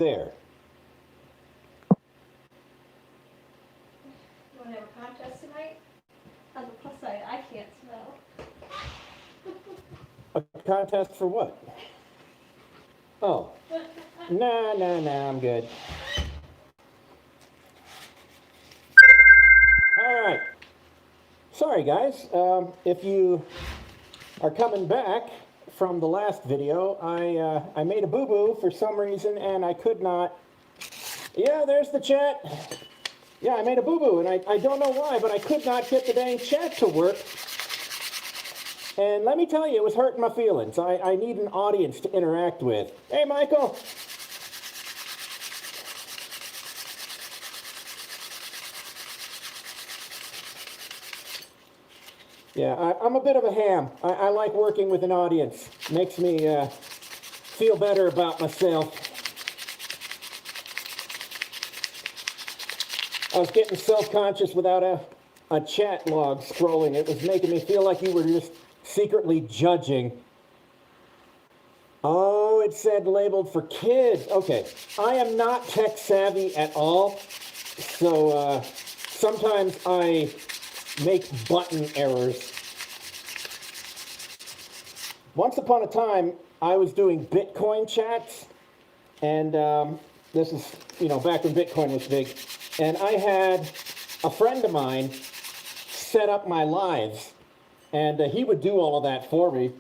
there. You want to have a contest tonight? On the plus side, I can't smell. A contest for what? Oh. Nah, I'm good. All right. Sorry, guys. If you are coming back from the last video, I made a boo-boo for some reason, and I could not... Yeah, there's the chat. Yeah, I made a boo-boo, and I don't know why, but I could not get the dang chat to work. And let me tell you, it was hurting my feelings. I need an audience to interact with. Hey, Michael. Yeah, I'm a bit of a ham. I like working with an audience. Makes me feel better about myself. I was getting self-conscious without a chat log scrolling. It was making me feel like you were just secretly judging. Oh, it said labeled for kids. Okay, I am not tech savvy at all, so sometimes I make button errors. Once upon a time, I was doing Bitcoin chats, and this is, back when Bitcoin was big, and I had a friend of mine set up my lives, and he would do all of that for me,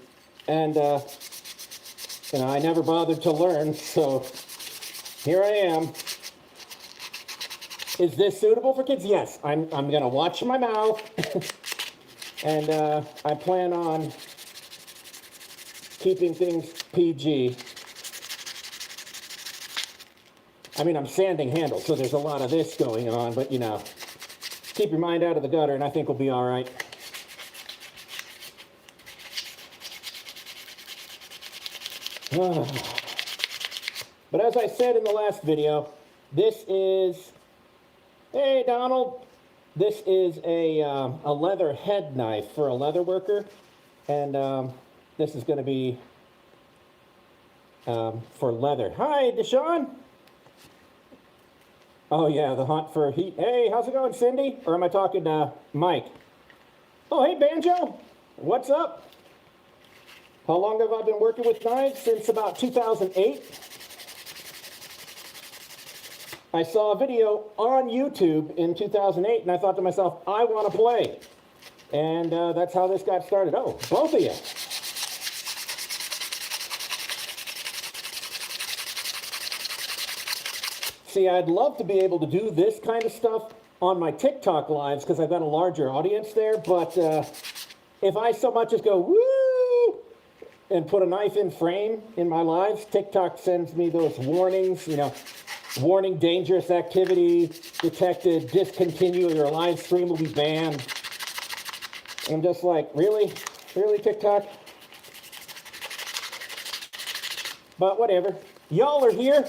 and I never bothered to learn, so here I am. Is this suitable for kids? Yes, I'm going to watch my mouth, and I plan on keeping things PG. I mean, I'm sanding handles, so there's a lot of this going on, but keep your mind out of the gutter, and I think we'll be all right. But as I said in the last video, this is, hey Donald, this is a leather head knife for a leather worker, and this is going to be for leather. Hi, Deshaun. Oh yeah, the hunt for heat. Hey, how's it going, Cindy? Or am I talking to Mike? Oh, hey, Banjo. What's up? How long have I been working with knives? Since about 2008. I saw a video on YouTube in 2008, and I thought to myself, I want to play. And that's how this got started. Oh, both of you. See, I'd love to be able to do this kind of stuff on my TikTok lives because I've got a larger audience there, but if I so much as go, woo, and put a knife in frame in my lives, TikTok sends me those warnings, warning dangerous activity detected, discontinue, your live stream will be banned. And I'm just like, really? Really, TikTok? But whatever. Y'all are here.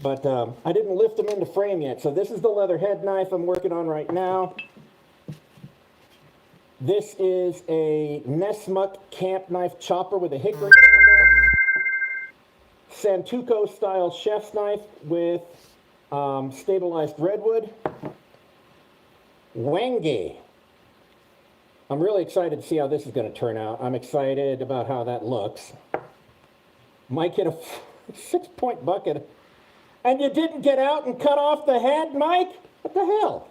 But I didn't lift them into frame yet. So this is the leather head knife I'm working on right now. This is a Nessmuk camp knife chopper with a hickory handle. Santuco style chef's knife with stabilized redwood. Wenge. I'm really excited to see how this is going to turn out. I'm excited about how that looks. Mike hit a 6-point bucket. And you didn't get out and cut off the head, Mike? What the hell?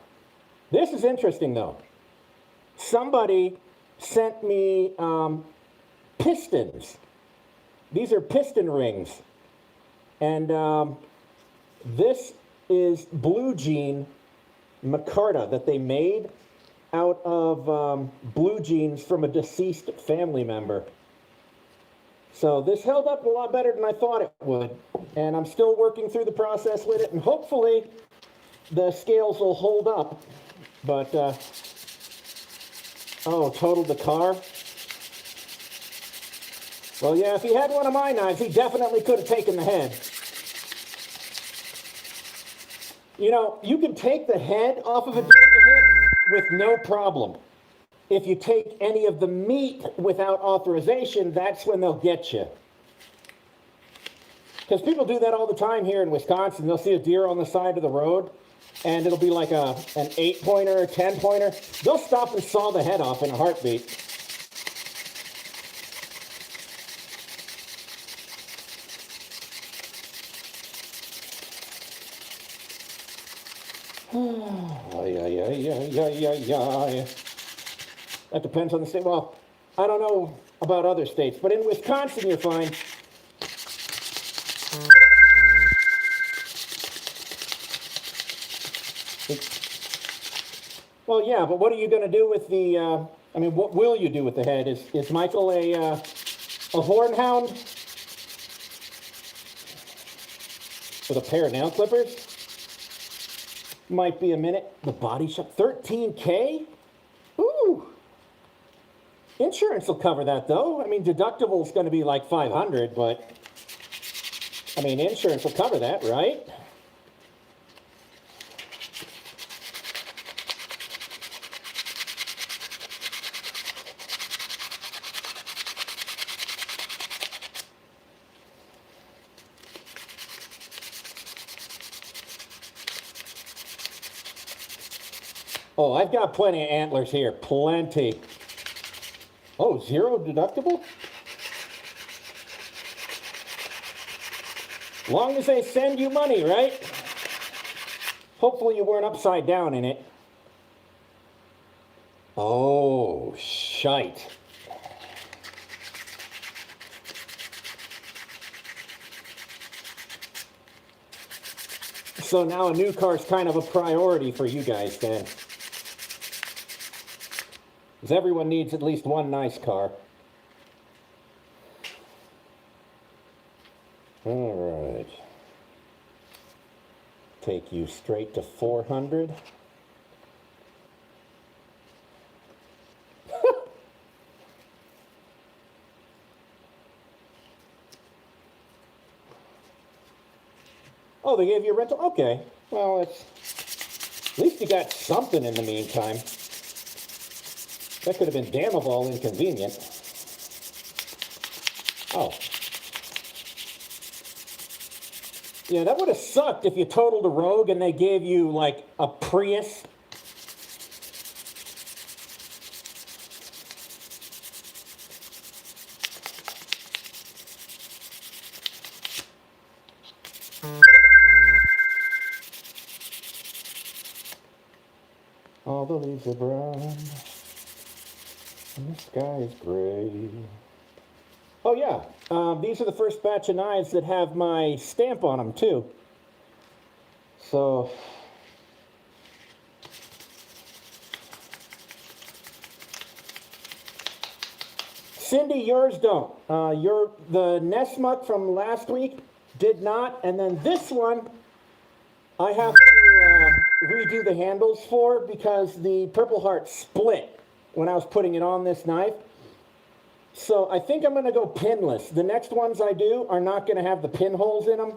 This is interesting, though. Somebody sent me pistons. These are piston rings. And this is blue jean micarta that they made out of blue jeans from a deceased family member. So this held up a lot better than I thought it would. And I'm still working through the process with it, and hopefully the scales will hold up. But, oh, totaled the car. Well, yeah, if he had one of my knives, he definitely could have taken the head. You know, you can take the head off of a deer hit with no problem. If you take any of the meat without authorization, that's when they'll get you. Because people do that all the time here in Wisconsin. They'll see a deer on the side of the road, and it'll be like an 8-pointer or 10-pointer. They'll stop and saw the head off in a heartbeat. That depends on the state. Well, I don't know about other states, but in Wisconsin, you're fine. Well, yeah, but what are you going to do with the, I mean, what will you do with the head? Is Michael a hornhound with a pair of nail clippers? Might be a minute. The body shop, $13K? Ooh. Insurance will cover that, though. I mean, deductible is going to be like $500, but I mean, insurance will cover that, right? Oh, I've got plenty of antlers here. Plenty. Oh, 0 deductible? Long as they send you money, right? Hopefully you weren't upside down in it. Oh, shite. So now a new car's kind of a priority for you guys then. Because everyone needs at least one nice car. All right. Take you straight to 400. Oh, they gave you a rental? Okay. Well, at least you got something in the meantime. That could have been damn of all inconvenient. Oh. Yeah, that would have sucked if you totaled a Rogue and they gave you, like, a Prius. All the leaves are brown. And the sky is gray. Oh yeah, these are the first batch of knives that have my stamp on them too. So, Cindy, yours don't. The Nessmuck from last week did not, and then this one I have to redo the handles for because the Purple Heart split when I was putting it on this knife. So I think I'm going to go pinless. The next ones I do are not going to have the pinholes in them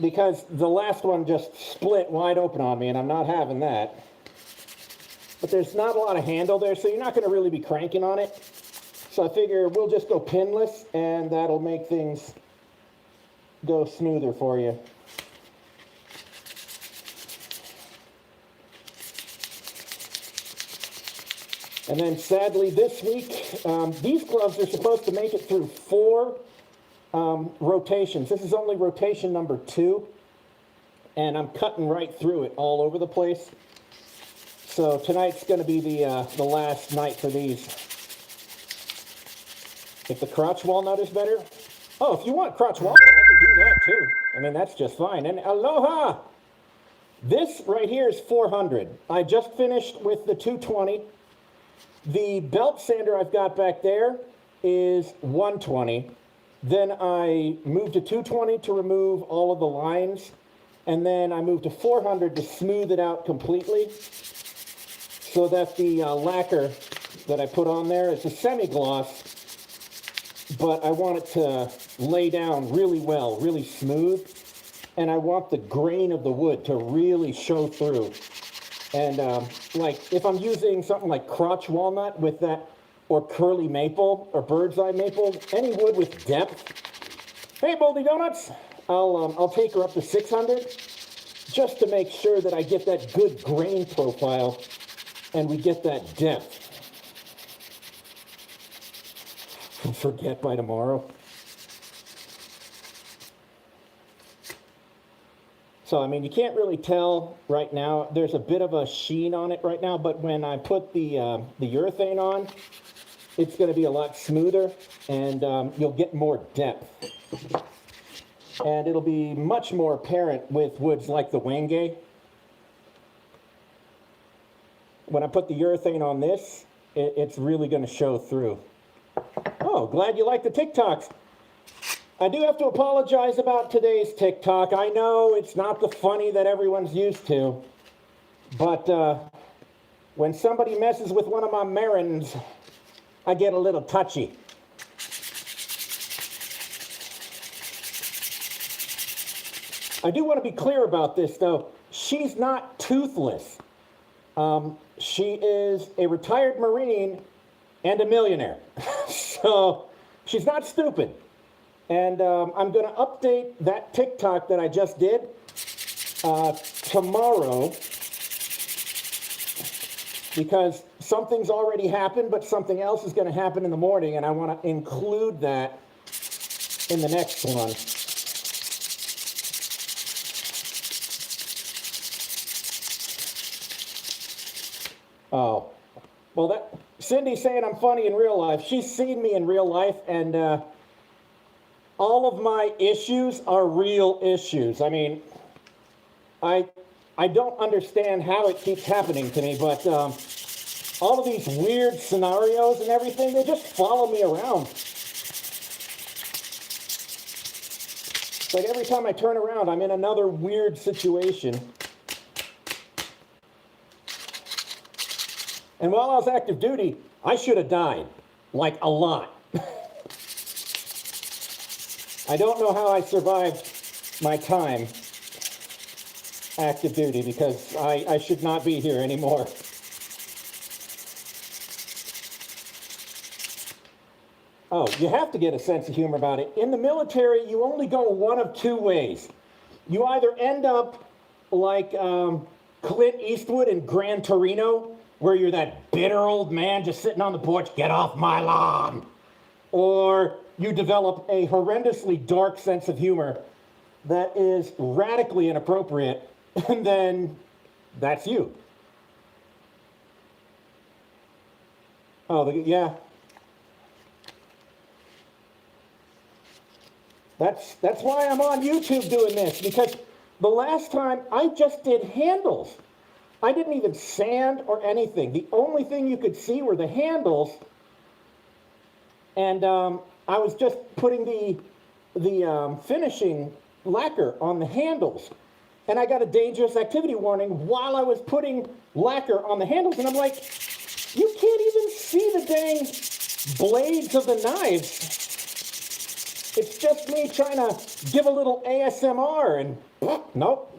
because the last one just split wide open on me and I'm not having that. But there's not a lot of handle there, so you're not going to really be cranking on it. So I figure we'll just go pinless and that'll make things go smoother for you. And then sadly this week, these gloves are supposed to make it through 4 rotations. This is only rotation number 2. And I'm cutting right through it all over the place. So tonight's going to be the last night for these. If the crotch walnut is better. Oh, if you want crotch walnut, I can do that too. I mean, that's just fine. And aloha! This right here is 400. I just finished with the 220. The belt sander I've got back there is 120. Then I moved to 220 to remove all of the lines. And then I moved to 400 to smooth it out completely. So that the lacquer that I put on there is a semi-gloss. but I want it to lay down really well, really smooth, and I want the grain of the wood to really show through. And like if I'm using something like crotch walnut with that, or curly maple, or bird's eye maple, any wood with depth. Hey, Moldy Donuts, I'll take her up to 600 just to make sure that I get that good grain profile and we get that depth. Forget by tomorrow. So, I mean, you can't really tell right now. There's a bit of a sheen on it right now, but when I put the urethane on, it's going to be a lot smoother, and you'll get more depth. And it'll be much more apparent with woods like the Wenge. When I put the urethane on this, it's really going to show through. Oh, glad you like the TikToks. I do have to apologize about today's TikTok. I know it's not the funny that everyone's used to, but when somebody messes with one of my Marins, I get a little touchy. I do want to be clear about this, though. She's not toothless. She is a retired Marine and a millionaire. So she's not stupid. And I'm going to update that TikTok that I just did tomorrow, because something's already happened, but something else is going to happen in the morning, and I want to include that in the next one. Oh, well, Cindy's saying I'm funny in real life. She's seen me in real life, and all of my issues are real issues. I mean, I don't understand how it keeps happening to me, but all of these weird scenarios and everything, they just follow me around. It's like every time I turn around, I'm in another weird situation. And while I was active duty, I should have died, like a lot. I don't know how I survived my time active duty, because I should not be here anymore. Oh, you have to get a sense of humor about it. In the military, you only go one of two ways. You either end up like Clint Eastwood in Gran Torino, where you're that bitter old man just sitting on the porch, get off my lawn. Or you develop a horrendously dark sense of humor that is radically inappropriate, and then that's you. Oh, yeah. That's why I'm on YouTube doing this, because the last time I just did handles. I didn't even sand or anything. The only thing you could see were the handles, and I was just putting the finishing lacquer on the handles, and I got a dangerous activity warning while I was putting lacquer on the handles, and I'm like, you can't even see the dang blades of the knives. It's just me trying to give a little ASMR, and nope.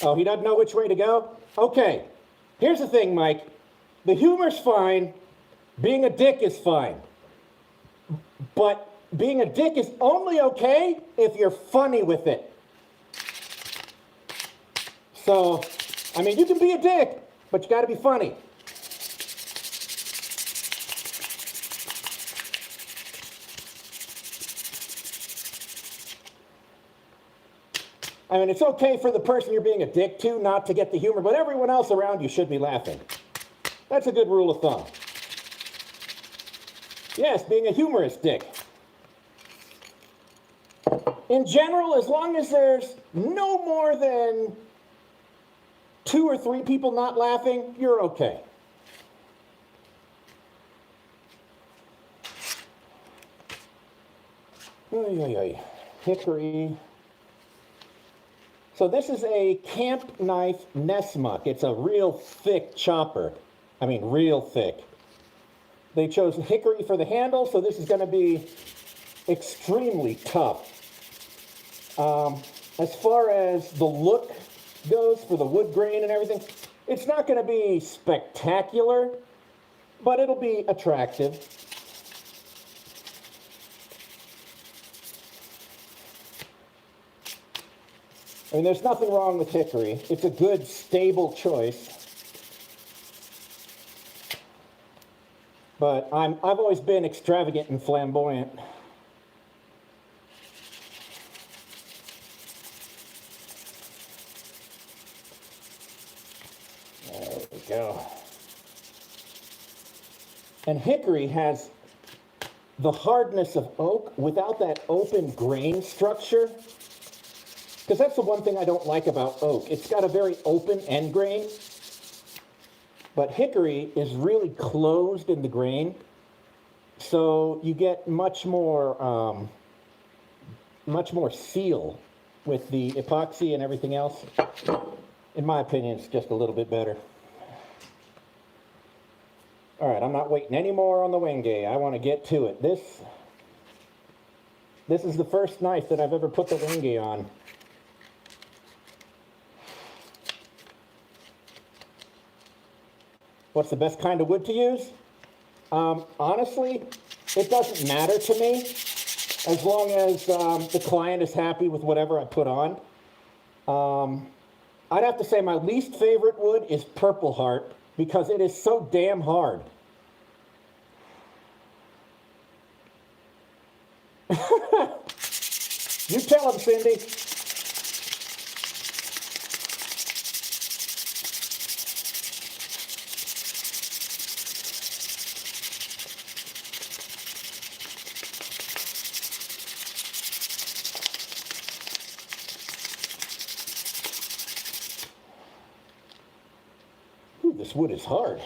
Oh, he doesn't know which way to go? Okay, here's the thing, Mike. The humor's fine. Being a dick is fine. But being a dick is only okay if you're funny with it. So, I mean, you can be a dick, but you gotta be funny. I mean, it's okay for the person you're being a dick to not to get the humor, but everyone else around you should be laughing. That's a good rule of thumb. Yes, being a humorous dick. In general, as long as there's no more than 2 or 3 people not laughing, you're okay. Hickory. So this is a camp knife Nessmuck. It's a real thick chopper. I mean, real thick. They chose hickory for the handle, so this is going to be extremely tough. As far as the look goes for the wood grain and everything, it's not going to be spectacular, but it'll be attractive. I mean, there's nothing wrong with hickory. It's a good, stable choice. But I've always been extravagant and flamboyant. There we go. And hickory has the hardness of oak without that open grain structure. Because that's the one thing I don't like about oak. It's got a very open end grain. But hickory is really closed in the grain. So you get much more seal with the epoxy and everything else. In my opinion, it's just a little bit better. All right, I'm not waiting any more on the Wenge. I want to get to it. This is the first knife that I've ever put the Wenge on. What's the best kind of wood to use? Honestly, it doesn't matter to me as long as the client is happy with whatever I put on. I'd have to say my least favorite wood is Purple Heart because it is so damn hard. You tell him, Cindy. Ooh, this wood is hard.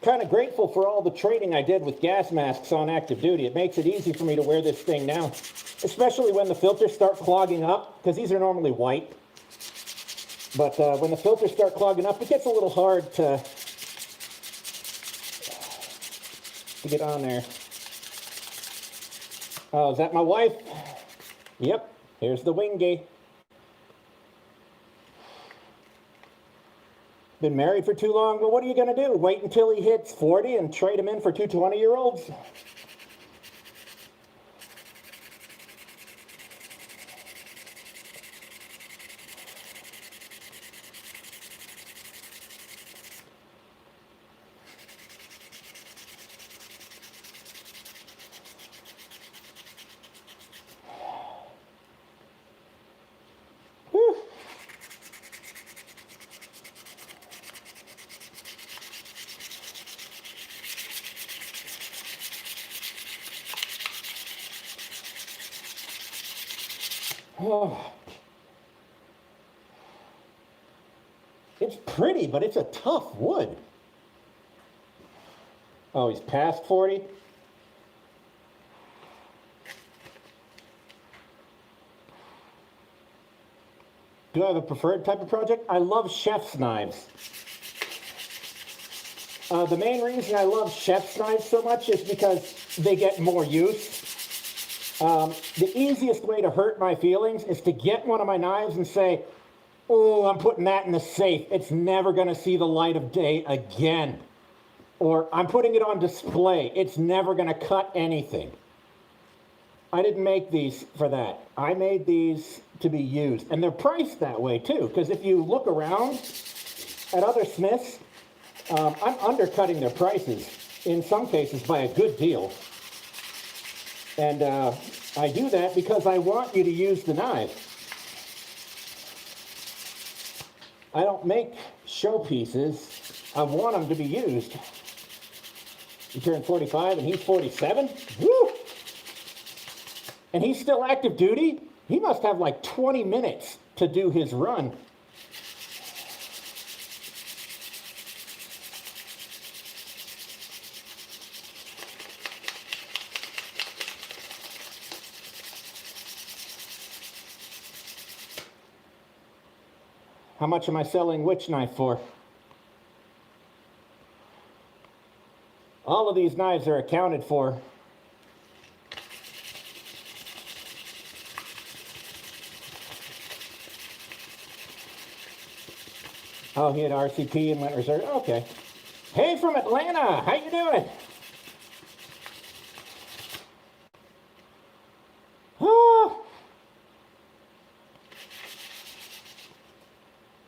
Kind of grateful for all the training I did with gas masks on active duty. It makes it easy for me to wear this thing now, especially when the filters start clogging up, because these are normally white. But when the filters start clogging up, it gets a little hard to get on there. Oh, is that my wife? Yep, here's the Wenge. Been married for too long? Well, what are you going to do? Wait until he hits 40 and trade him in for two 20-year-olds? Whew. Oh. It's pretty, but it's a tough wood. Oh, he's past 40? Do I have a preferred type of project? I love chef's knives. The main reason I love chef's knives so much is because they get more use. The easiest way to hurt my feelings is to get one of my knives and say, oh, I'm putting that in the safe. It's never going to see the light of day again. Or I'm putting it on display. It's never going to cut anything. I didn't make these for that. I made these to be used. And they're priced that way too, because if you look around at other smiths, I'm undercutting their prices in some cases by a good deal. And I do that because I want you to use the knife. I don't make showpieces. I want them to be used. He turned 45 and he's 47? Woo! And he's still active duty? He must have like 20 minutes to do his run. How much am I selling which knife for? All of these knives are accounted for. Oh, he had RCP and went reserve. Okay. Hey, from Atlanta. How you doing? Oh.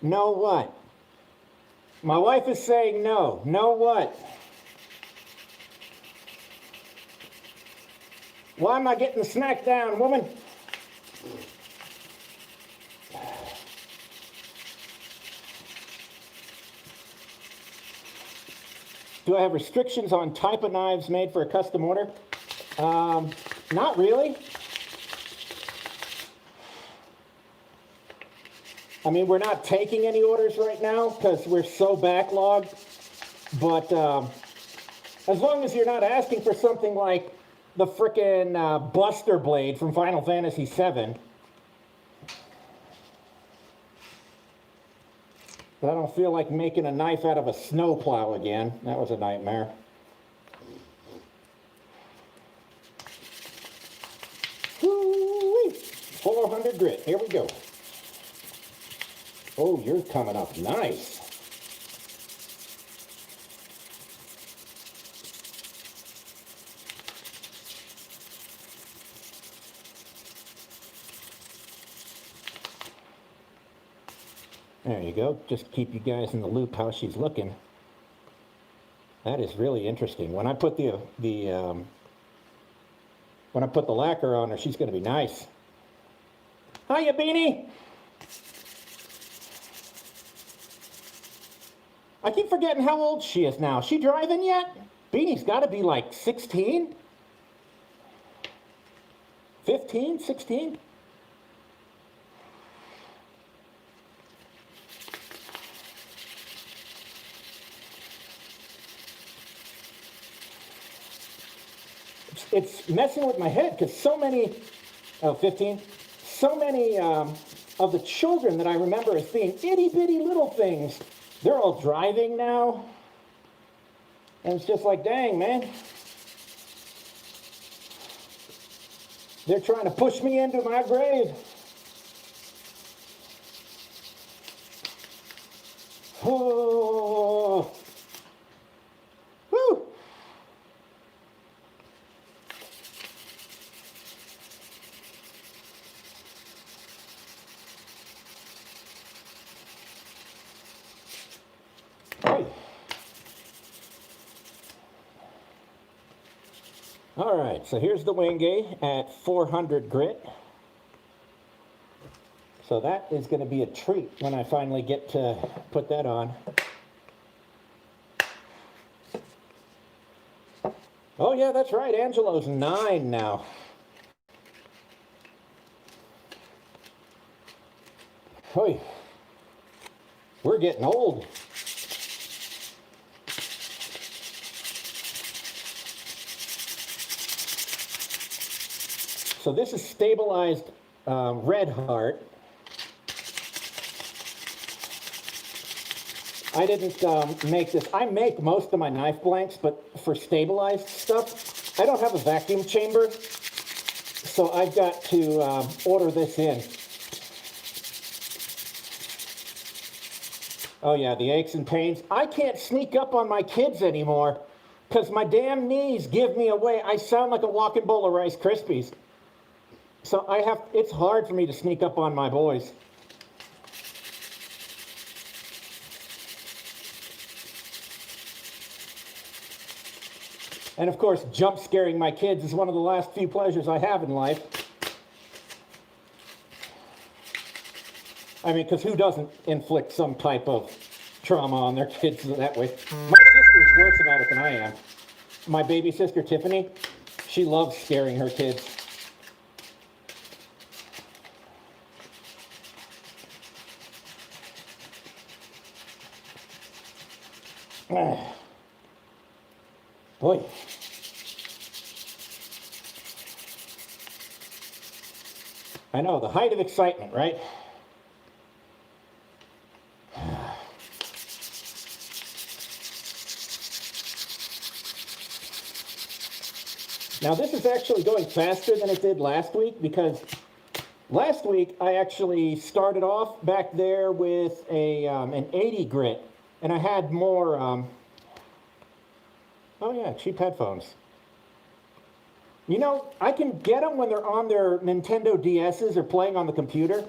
No what? My wife is saying no. No what? Why am I getting smacked down, woman? Do I have restrictions on type of knives made for a custom order? Not really. I mean, we're not taking any orders right now because we're so backlogged. But as long as you're not asking for something like the frickin' Buster Blade from Final Fantasy VII. But I don't feel like making a knife out of a snowplow again. That was a nightmare. Woo-wee. 400 grit. Here we go. Oh, you're coming up nice. There you go. Just keep you guys in the loop how she's looking. That is really interesting. When I put the lacquer on her, she's going to be nice. Hiya, Beanie. I keep forgetting how old she is now. She driving yet? Beanie's got to be like 16? 15? 16? It's messing with my head because so many, 15, so many of the children that I remember as being itty bitty little things, they're all driving now. And it's just like, dang, man. They're trying to push me into my grave. Oh. Woo. All right, so here's the Wingate at 400 grit. So that is going to be a treat when I finally get to put that on. Oh yeah, that's right, Angelo's 9 now. Oy. We're getting old. So this is stabilized red heart. I didn't make this. I make most of my knife blanks, but for stabilized stuff, I don't have a vacuum chamber. So I've got to order this in. Oh yeah, the aches and pains. I can't sneak up on my kids anymore because my damn knees give me away. I sound like a walking bowl of Rice Krispies. So it's hard for me to sneak up on my boys. And of course, jump scaring my kids is one of the last few pleasures I have in life. I mean, because who doesn't inflict some type of trauma on their kids that way? My sister's worse about it than I am. My baby sister, Tiffany, she loves scaring her kids. Boy. I know, the height of excitement, right? Now this is actually going faster than it did last week, because last week I actually started off back there with an 80 grit, and I had more, oh yeah, cheap headphones. You know, I can get them when they're on their Nintendo DSs or playing on the computer,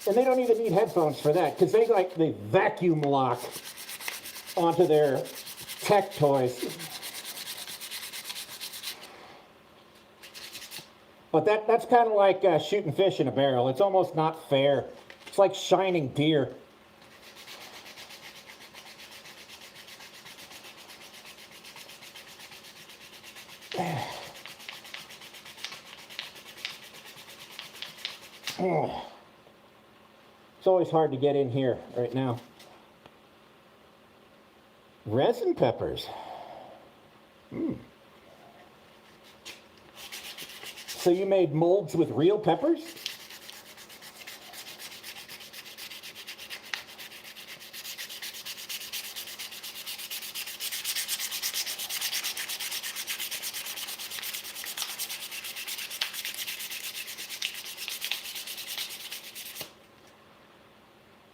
and they don't even need headphones for that, because they vacuum lock onto their tech toys. But that's kind of like shooting fish in a barrel. It's almost not fair. It's like shining deer. It's always hard to get in here right now. Resin peppers. So you made molds with real peppers?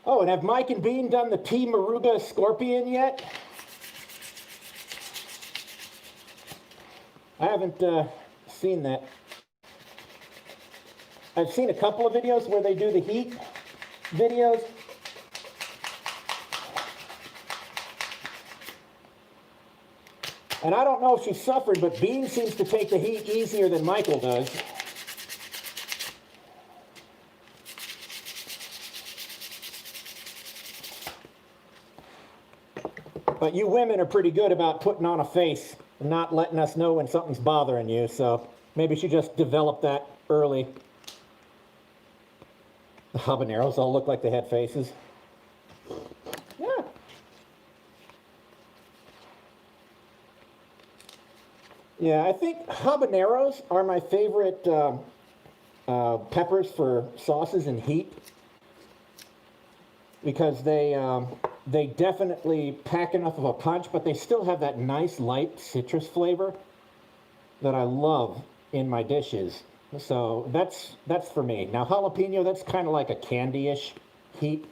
Oh, and have Mike and Bean done the T. Maruga Scorpion yet? I haven't seen that. I've seen a couple of videos where they do the heat videos. And I don't know if she suffered, but Bean seems to take the heat easier than Michael does. But you women are pretty good about putting on a face and not letting us know when something's bothering you, so maybe she just developed that early. The habaneros all look like they had faces. Yeah. Yeah, I think habaneros are my favorite peppers for sauces and heat, because they definitely pack enough of a punch, but they still have that nice light citrus flavor that I love in my dishes. So that's for me. Now jalapeno, that's kind of like a candy-ish heat.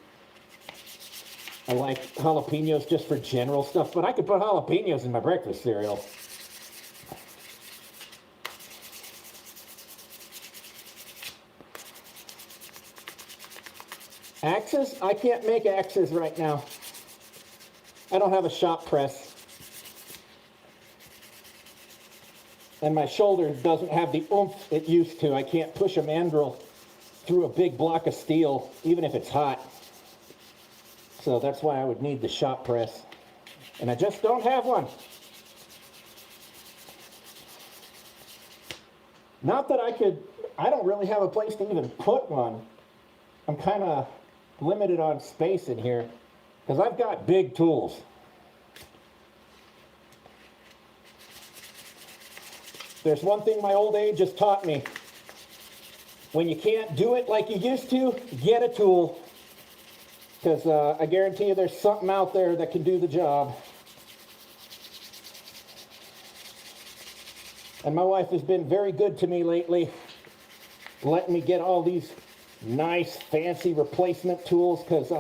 I like jalapenos just for general stuff, but I could put jalapenos in my breakfast cereal. Axes? I can't make axes right now. I don't have a shop press. And my shoulder doesn't have the oomph it used to. I can't push a mandrel through a big block of steel, even if it's hot. So that's why I would need the shop press. And I just don't have one. Not that I don't really have a place to even put one. I'm kind of limited on space in here, because I've got big tools. There's one thing my old age has taught me. When you can't do it like you used to, get a tool. Because I guarantee you there's something out there that can do the job. And my wife has been very good to me lately, letting me get all these nice, fancy replacement tools, because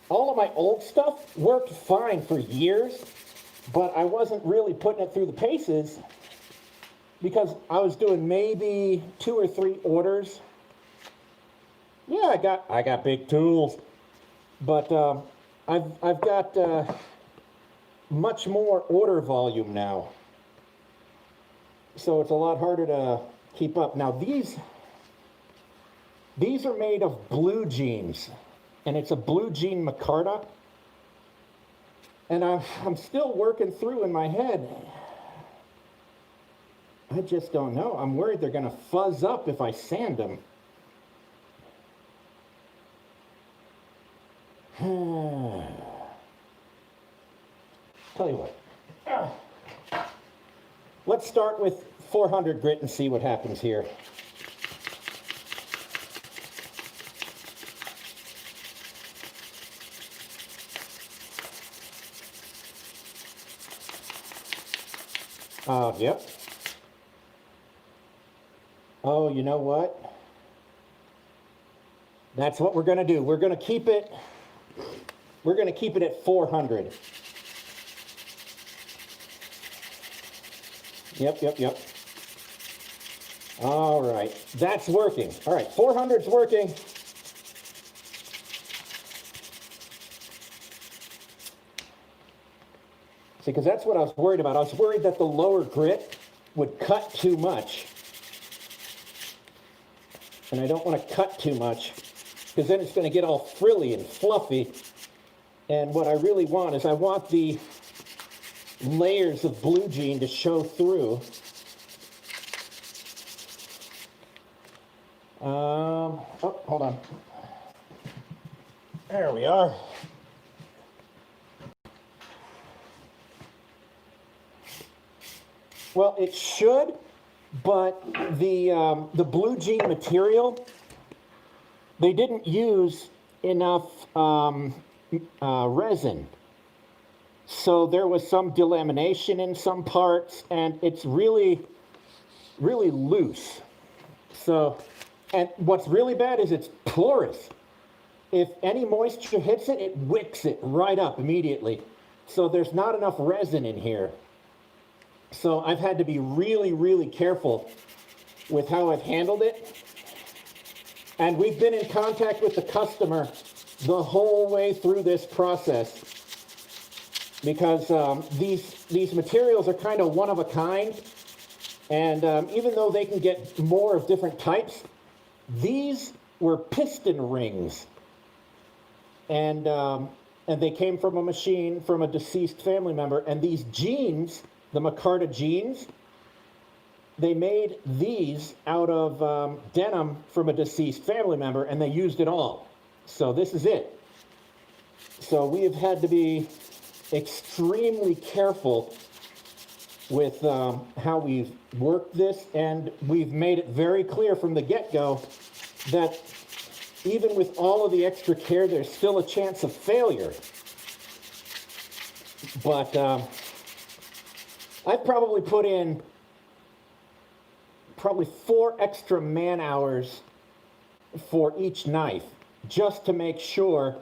all of my old stuff worked fine for years, but I wasn't really putting it through the paces, because I was doing maybe 2 or 3 orders. Yeah, I got big tools, but I've got much more order volume now, so it's a lot harder to keep up. Now these are made of blue jeans, and it's a blue jean micarta, and I'm still working through in my head. I just don't know. I'm worried they're going to fuzz up if I sand them. Tell you what. Let's start with 400 grit and see what happens here. Yep. Oh, you know what? That's what we're going to do. We're going to keep it at 400. Yep. All right. That's working. All right. 400's working. See, because that's what I was worried about. I was worried that the lower grit would cut too much. And I don't want to cut too much, because then it's going to get all frilly and fluffy. And what I really want is I want the layers of blue jean to show through. Oh, hold on. There we are. Well, it should, but the blue jean material, they didn't use enough resin. So there was some delamination in some parts, and it's really, really loose. So, and what's really bad is it's porous. If any moisture hits it, it wicks it right up immediately. So there's not enough resin in here. So I've had to be really, really careful with how I've handled it. And we've been in contact with the customer the whole way through this process, because these materials are kind of one of a kind. And even though they can get more of different types, these were piston rings. And they came from a machine from a deceased family member. And these jeans, the Micarta jeans, they made these out of denim from a deceased family member, and they used it all. So this is it. So we have had to be extremely careful with how we've worked this, and we've made it very clear from the get-go that even with all of the extra care, there's still a chance of failure. But I've probably put in 4 extra man hours for each knife, just to make sure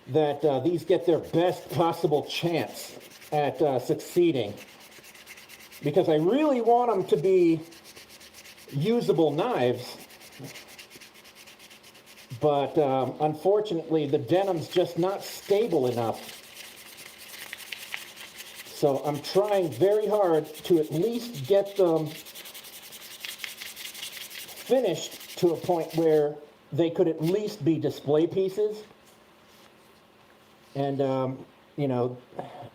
that these get their best possible chance at succeeding. Because I really want them to be usable knives, but unfortunately the denim's just not stable enough. So I'm trying very hard to at least get them finished to a point where they could at least be display pieces. And, you know,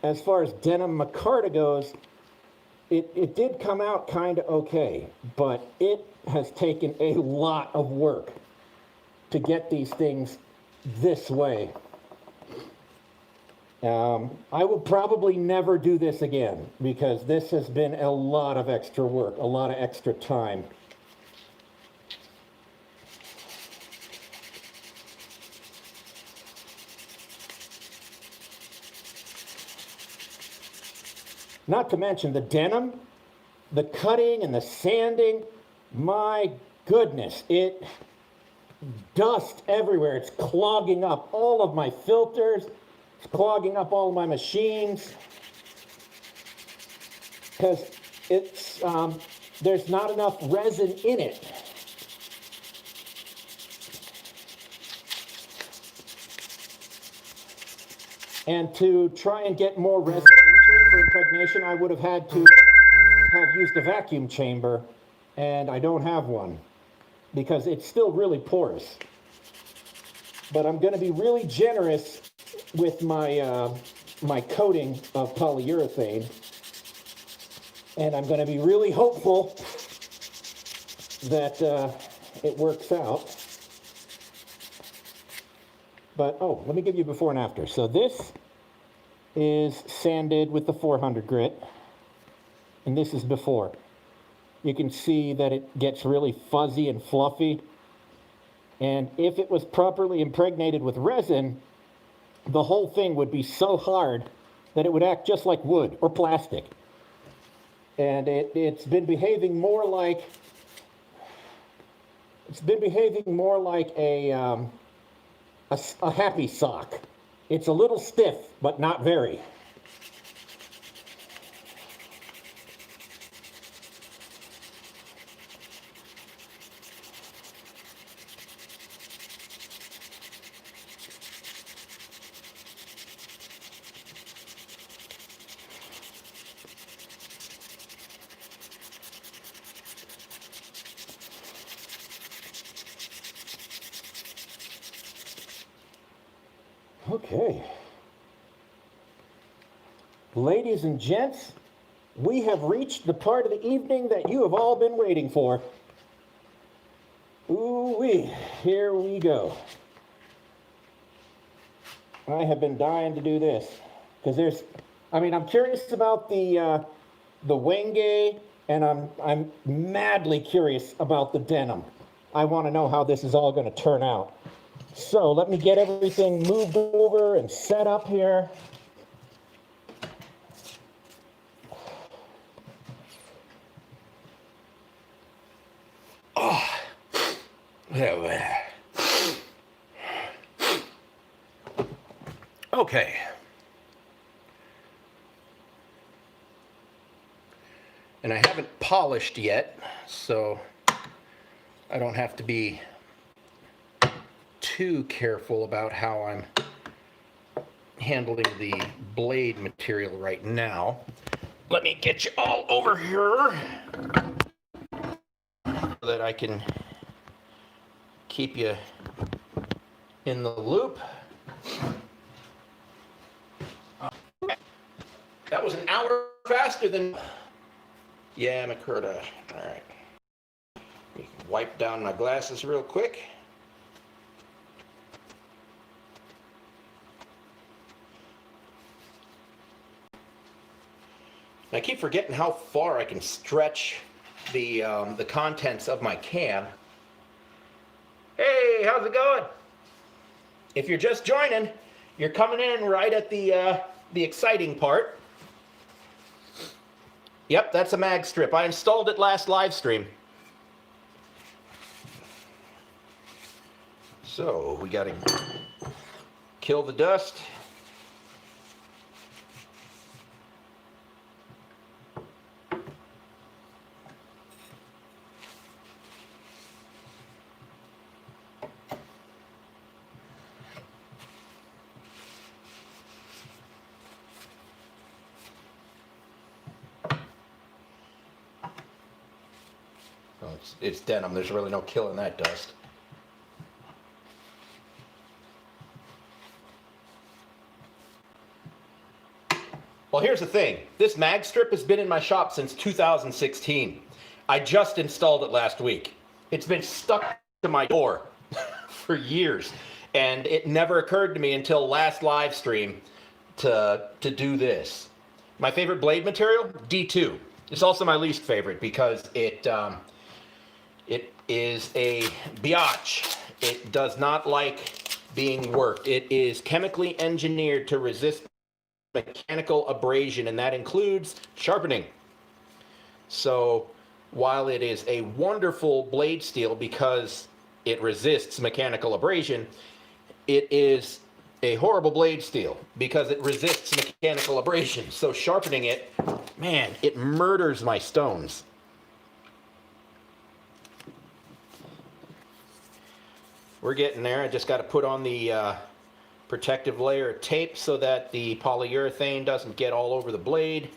as far as denim micarta goes, it did come out kind of okay, but it has taken a lot of work to get these things this way. I will probably never do this again, because this has been a lot of extra work, a lot of extra time. Not to mention the denim, the cutting and the sanding. My goodness, it dust everywhere. It's clogging up all of my filters. It's clogging up all of my machines. Because it's there's not enough resin in it. And to try and get more resin into it for impregnation, I would have had to have used a vacuum chamber, and I don't have one because it's still really porous. But I'm going to be really generous with my my coating of polyurethane, and I'm going to be really hopeful that it works out. But, oh, let me give you before and after. So this is sanded with the 400 grit, and this is before. You can see that it gets really fuzzy and fluffy, and if it was properly impregnated with resin, the whole thing would be so hard that it would act just like wood or plastic. And it's been behaving more like a happy sock. It's a little stiff, but not very. Okay. Ladies and gents, we have reached the part of the evening that you have all been waiting for. Ooh-wee, here we go. I have been dying to do this because I'm curious about the Wenge, and I'm madly curious about the denim. I want to know how this is all going to turn out. So let me get everything moved over and set up here. Oh, okay. And I haven't polished yet, so I don't have to be too careful about how I'm handling the blade material right now. Let me get you all over here so that I can keep you in the loop. That was an hour faster than... Yeah, Makurta. All right. Let me wipe down my glasses real quick. I keep forgetting how far I can stretch the contents of my can. Hey, how's it going? If you're just joining, you're coming in right at the exciting part. Yep, that's a mag strip. I installed it last live stream. So we got to kill the dust. It's denim. There's really no killing that dust. Well, here's the thing. This mag strip has been in my shop since 2016. I just installed it last week. It's been stuck to my door for years, and it never occurred to me until last live stream to do this. My favorite blade material, D2. It's also my least favorite because it is a biatch. It does not like being worked. It is chemically engineered to resist mechanical abrasion, and that includes sharpening. So while it is a wonderful blade steel because it resists mechanical abrasion, it is a horrible blade steel because it resists mechanical abrasion. So sharpening it, man, it murders my stones. We're getting there. I just got to put on the protective layer of tape so that the polyurethane doesn't get all over the blade,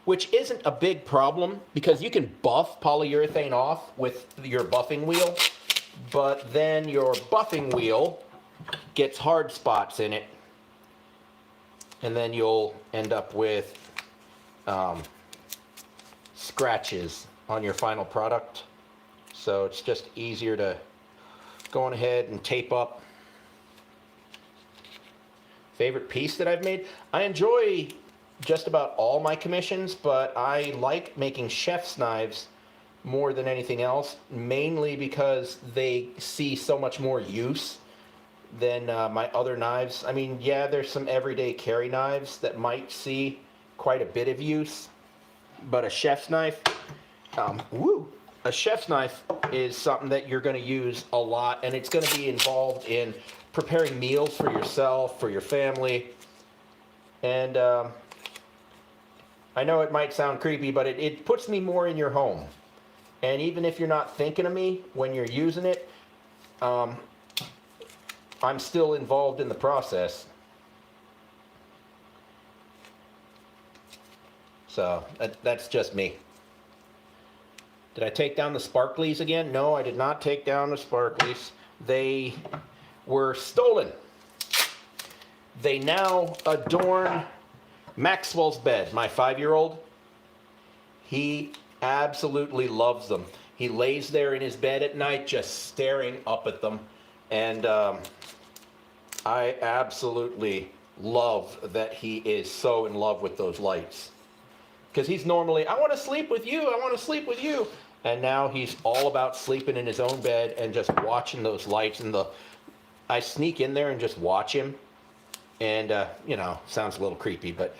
which isn't a big problem because you can buff polyurethane off with your buffing wheel, but then your buffing wheel gets hard spots in it, and then you'll end up with scratches on your final product. So it's just easier to go on ahead and tape up Favorite piece that I've made? I enjoy just about all my commissions, but I like making chef's knives more than anything else, mainly because they see so much more use than my other knives. I mean, yeah, there's some everyday carry knives that might see quite a bit of use, but a chef's knife, a chef's knife is something that you're going to use a lot, and it's going to be involved in preparing meals for yourself, for your family, and I know it might sound creepy, but it puts me more in your home. And even if you're not thinking of me when you're using it, I'm still involved in the process. So that's just me. Did I take down the sparklies again? No, I did not take down the sparklies. They were stolen. They now adorn Maxwell's bed, my 5-year-old. He absolutely loves them. He lays there in his bed at night just staring up at them. And I absolutely love that he is so in love with those lights. Because he's normally, I want to sleep with you, I want to sleep with you. And now he's all about sleeping in his own bed and just watching those lights. And I sneak in there and just watch him. And, sounds a little creepy, but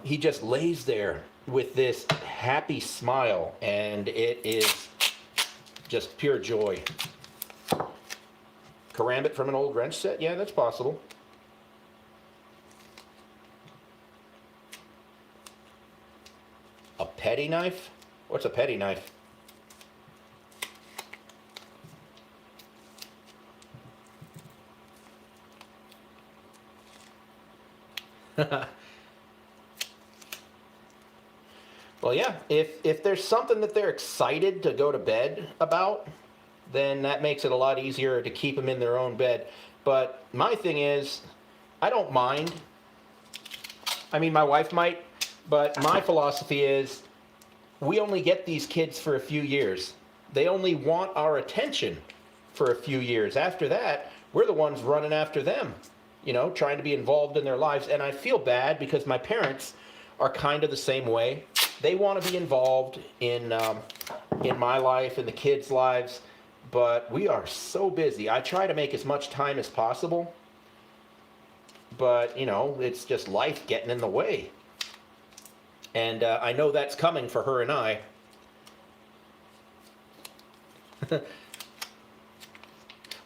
he just lays there with this happy smile, and it is just pure joy. Karambit from an old wrench set? Yeah, that's possible. A petty knife? What's a petty knife? Well, yeah, if there's something that they're excited to go to bed about, then that makes it a lot easier to keep them in their own bed. But my thing is, I don't mind. I mean, my wife might, but my philosophy is we only get these kids for a few years. They only want our attention for a few years. After that, we're the ones running after them, trying to be involved in their lives. And I feel bad because my parents are kind of the same way. They want to be involved in my life and the kids' lives, but we are so busy. I try to make as much time as possible, but, it's just life getting in the way. And I know that's coming for her and I.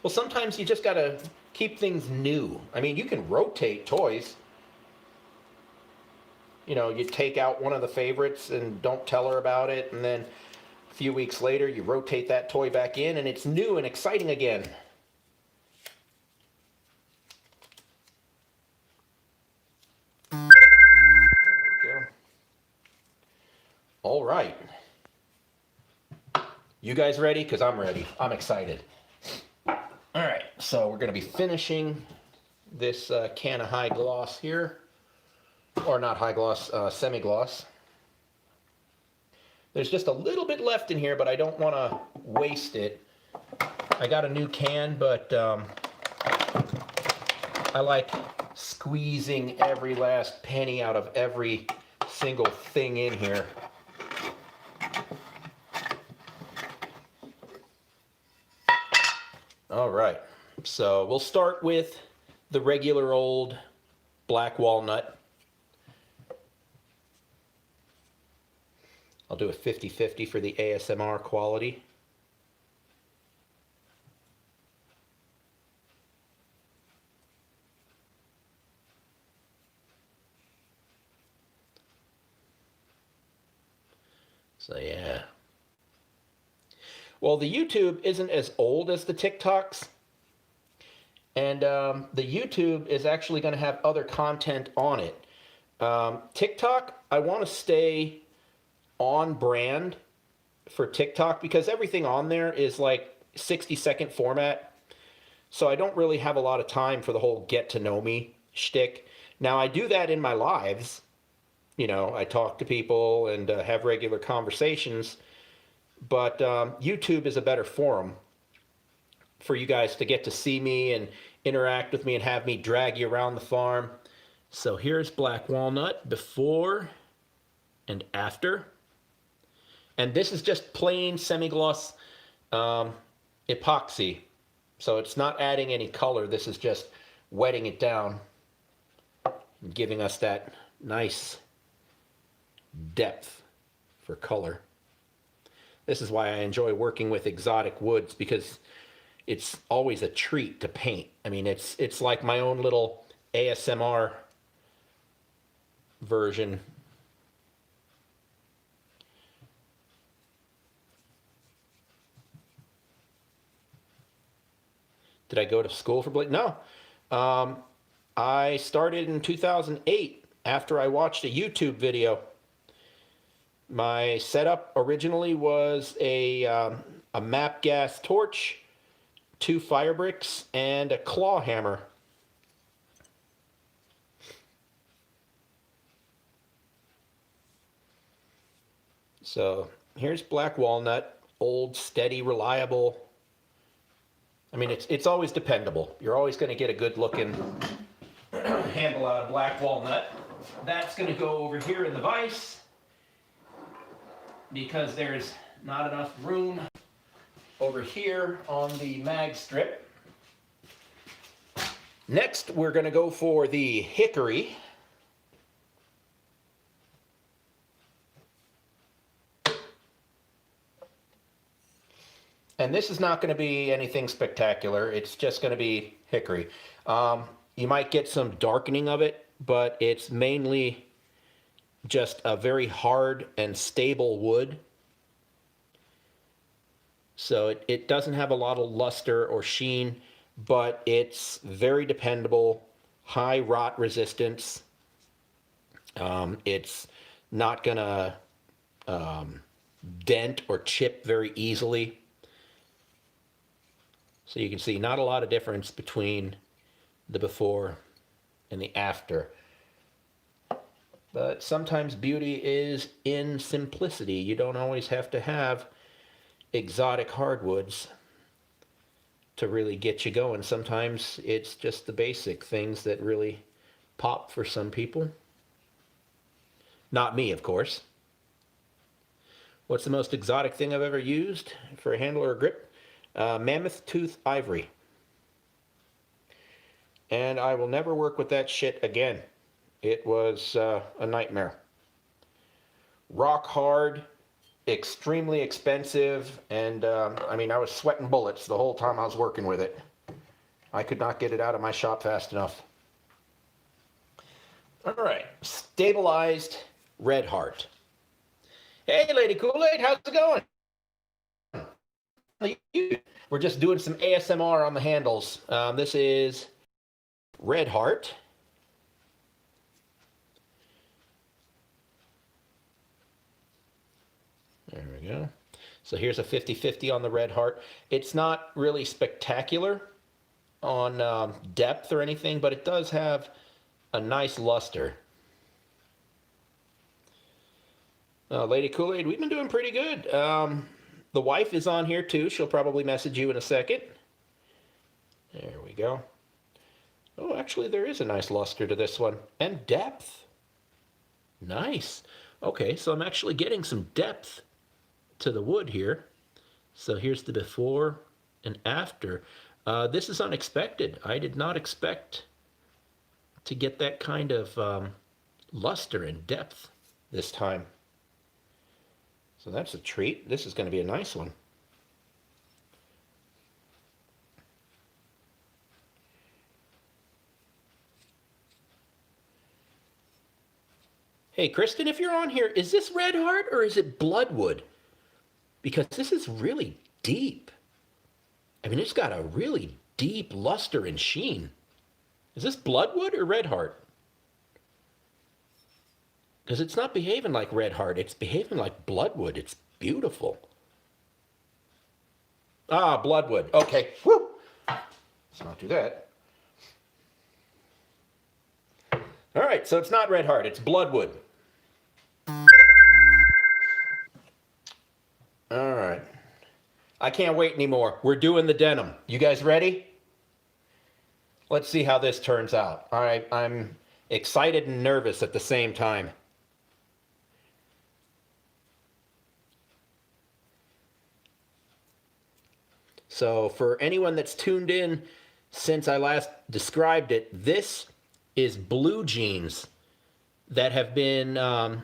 Well, sometimes you just got to keep things new. I mean, you can rotate toys. You take out one of the favorites and don't tell her about it, and then a few weeks later you rotate that toy back in and it's new and exciting again. There we go. All right. You guys ready? Because I'm ready. I'm excited. All right, so we're going to be finishing this can of high gloss here. Or not high gloss, semi-gloss. There's just a little bit left in here, but I don't want to waste it. I got a new can, but I like squeezing every last penny out of every single thing in here. All right, so we'll start with the regular old black walnut. I'll do a 50-50 for the ASMR quality. So yeah. Well, the YouTube isn't as old as the TikToks. And the YouTube is actually going to have other content on it. TikTok, I want to stay on brand for TikTok because everything on there is like 60-second format. So I don't really have a lot of time for the whole get to know me shtick. Now I do that in my lives. I talk to people and have regular conversations. But YouTube is a better forum for you guys to get to see me and interact with me and have me drag you around the farm. So here's black walnut before and after. And this is just plain semi-gloss epoxy. So it's not adding any color. This is just wetting it down and giving us that nice depth for color. This is why I enjoy working with exotic woods, because it's always a treat to paint. I mean, it's like my own little ASMR version. Did I go to school for blade? No. I started in 2008 after I watched a YouTube video. My setup originally was a map gas torch, 2 fire bricks, and a claw hammer. So here's black walnut, old, steady, reliable. I mean, it's always dependable. You're always going to get a good looking handle out of black walnut. That's going to go over here in the vise because there's not enough room over here on the mag strip. Next, we're going to go for the hickory. And this is not going to be anything spectacular. It's just going to be hickory. You might get some darkening of it, but it's mainly just a very hard and stable wood. So it doesn't have a lot of luster or sheen, but it's very dependable, high rot resistance. It's not going to dent or chip very easily. So you can see not a lot of difference between the before and the after. But sometimes beauty is in simplicity. You don't always have to have exotic hardwoods to really get you going. Sometimes it's just the basic things that really pop for some people. Not me, of course. What's the most exotic thing I've ever used for a handle or a grip? Mammoth tooth ivory. And I will never work with that shit again. It was a nightmare. Rock hard, extremely expensive, and I mean, I was sweating bullets the whole time I was working with it. I could not get it out of my shop fast enough. All right, stabilized red heart. Hey, Lady Kool-Aid, how's it going? We're just doing some ASMR on the handles. This is red heart. There we go. So here's a 50-50 on the red heart. It's not really spectacular on depth or anything, but it does have a nice luster. Lady Kool-Aid, we've been doing pretty good. The wife is on here too. She'll probably message you in a second. There we go. Oh, actually, there is a nice luster to this one. And depth. Nice. Okay, so I'm actually getting some depth to the wood here. So here's the before and after. This is unexpected. I did not expect to get that kind of luster and depth this time. So that's a treat. This is going to be a nice one. Hey, Kristen, if you're on here, is this red heart or is it bloodwood? Because this is really deep. I mean, it's got a really deep luster and sheen. Is this bloodwood or red heart? Because it's not behaving like red heart. It's behaving like bloodwood. It's beautiful. Ah, bloodwood. Okay. Woo! Let's not do that. All right, so it's not red heart. It's bloodwood. All right. I can't wait anymore. We're doing the denim. You guys ready? Let's see how this turns out. All right, I'm excited and nervous at the same time. So for anyone that's tuned in since I last described it, this is blue jeans that have been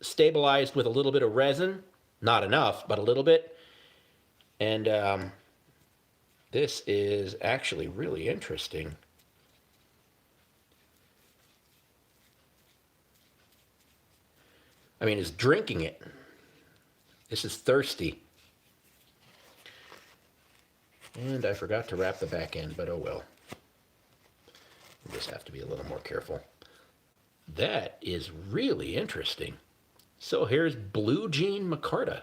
stabilized with a little bit of resin. Not enough, but a little bit. And this is actually really interesting. I mean, it's drinking it. This is thirsty. And I forgot to wrap the back end, but oh well. We just have to be a little more careful. That is really interesting. So here's Blue Jean Micarta.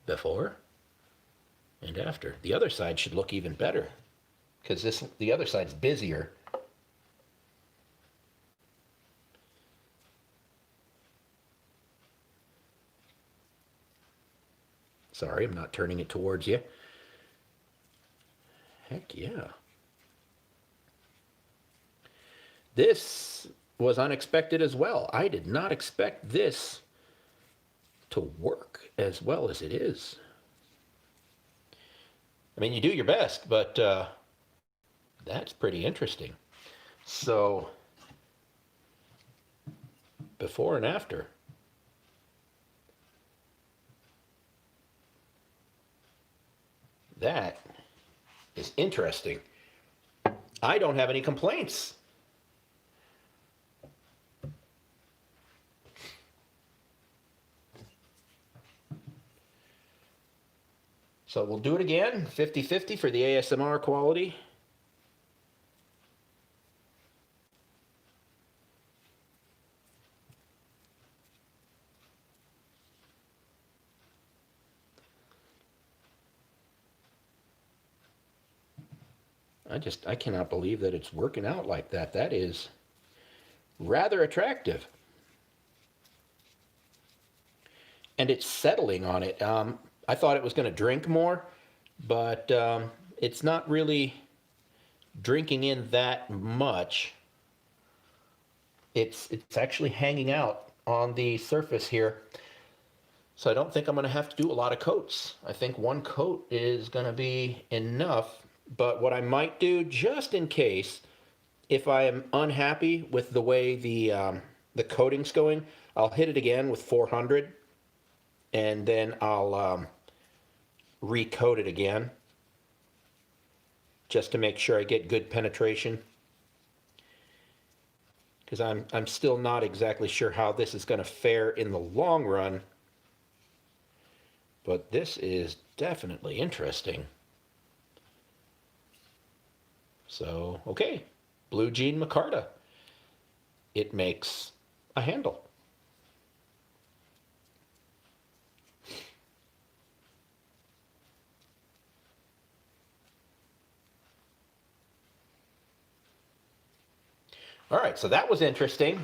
Before and after. The other side should look even better because the other side's busier. Sorry, I'm not turning it towards you. Heck yeah. This was unexpected as well. I did not expect this to work as well as it is. I mean, you do your best, but that's pretty interesting. So, before and after. That is interesting. I don't have any complaints. So we'll do it again, 50-50 for the ASMR quality. I cannot believe that it's working out like that. That is rather attractive. And it's settling on it. I thought it was going to drink more, but it's not really drinking in that much. It's actually hanging out on the surface here. So I don't think I'm going to have to do a lot of coats. I think one coat is going to be enough. But what I might do, just in case, if I am unhappy with the way the coating's going, I'll hit it again with 400, and then I'll recoat it again, just to make sure I get good penetration. Because I'm still not exactly sure how this is going to fare in the long run. But this is definitely interesting. So, okay, Blue Jean Micarta. It makes a handle. All right, so that was interesting.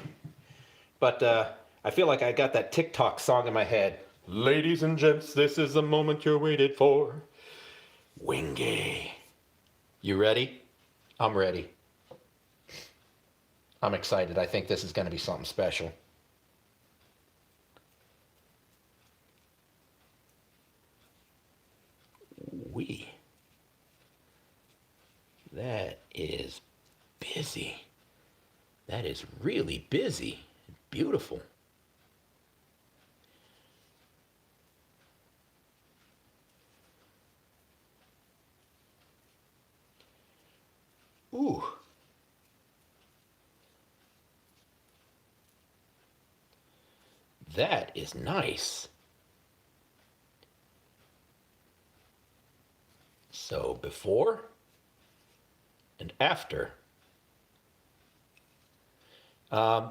But I feel like I got that TikTok song in my head. Ladies and gents, this is the moment you waited for. Wingy. You ready? I'm ready. I'm excited. I think this is going to be something special. That is busy. That is really busy. Beautiful. Ooh. That is nice. So before and after.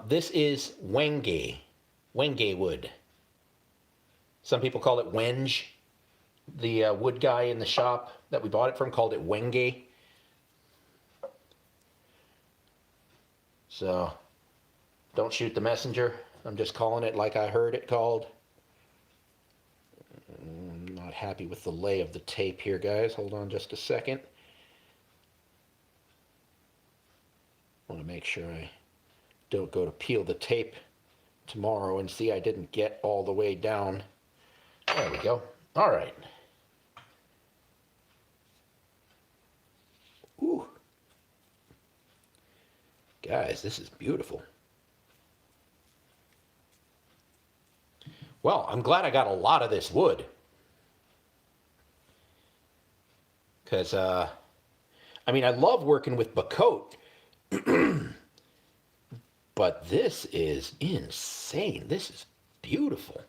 This is wenge wood. Some people call it wenge. The wood guy in the shop that we bought it from called it wenge. So don't shoot the messenger. I'm just calling it like I heard it called. I'm not happy with the lay of the tape here, guys. Hold on just a second. I want to make sure I don't go to peel the tape tomorrow and see I didn't get all the way down. There we go. All right. Ooh. Guys, this is beautiful. Well, I'm glad I got a lot of this wood. Because, I mean, I love working with Bacote. But this is insane. This is beautiful.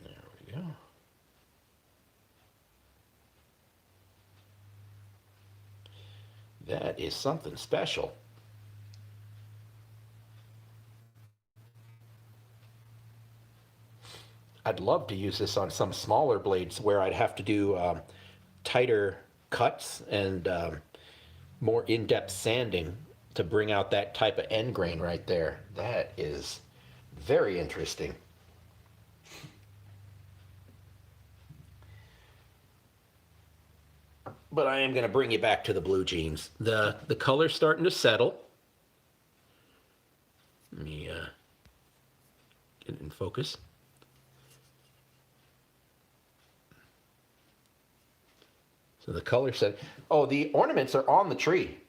There we go. That is something special. I'd love to use this on some smaller blades where I'd have to do tighter cuts and more in-depth sanding to bring out that type of end grain right there. That is very interesting. But I am going to bring you back to the blue jeans. The color's starting to settle. Let me get it in focus. So the color said, oh, the ornaments are on the tree.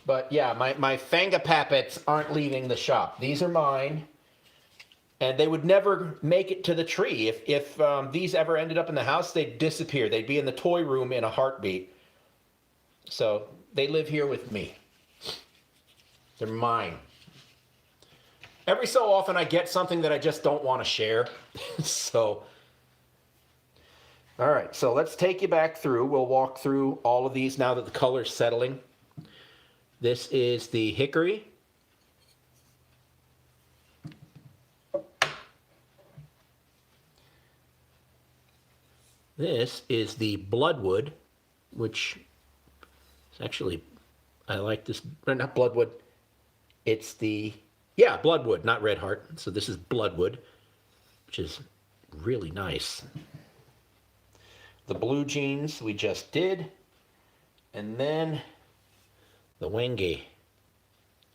But yeah, my Fanga Pappets aren't leaving the shop. These are mine. And they would never make it to the tree. If these ever ended up in the house, they'd disappear. They'd be in the toy room in a heartbeat. So they live here with me. They're mine. Every so often I get something that I just don't want to share. So... all right, so let's take you back through. We'll walk through all of these now that the color's settling. This is the hickory. This is the bloodwood, which is actually, I like this, not bloodwood. It's the, yeah, bloodwood, not red heart. So this is bloodwood, which is really nice. The blue jeans we just did. And then the Wenge.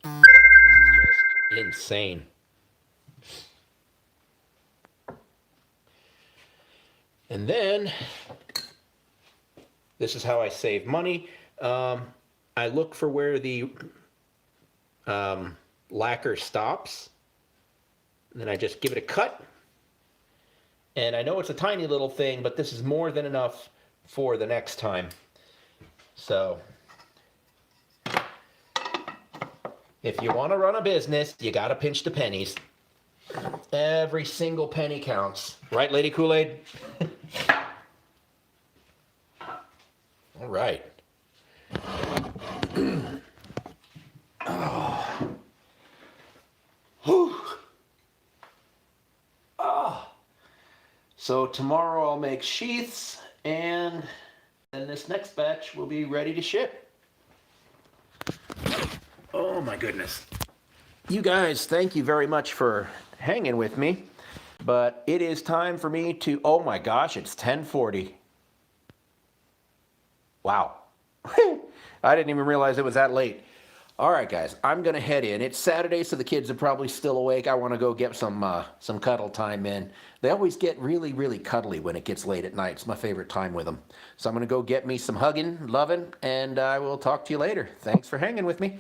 Just insane. And then, this is how I save money. I look for where the lacquer stops. And then I just give it a cut. And I know it's a tiny little thing, but this is more than enough for the next time. So, if you want to run a business, you got to pinch the pennies. Every single penny counts. Right, Lady Kool-Aid? All right. Oh. Whew. So tomorrow I'll make sheaths, and then this next batch will be ready to ship. Oh my goodness. You guys, thank you very much for hanging with me, but it is time for me to, oh my gosh, it's 10:40. Wow. I didn't even realize it was that late. All right, guys, I'm going to head in. It's Saturday, so the kids are probably still awake. I want to go get some cuddle time in. They always get really, really cuddly when it gets late at night. It's my favorite time with them. So I'm going to go get me some hugging, loving, and I will talk to you later. Thanks for hanging with me.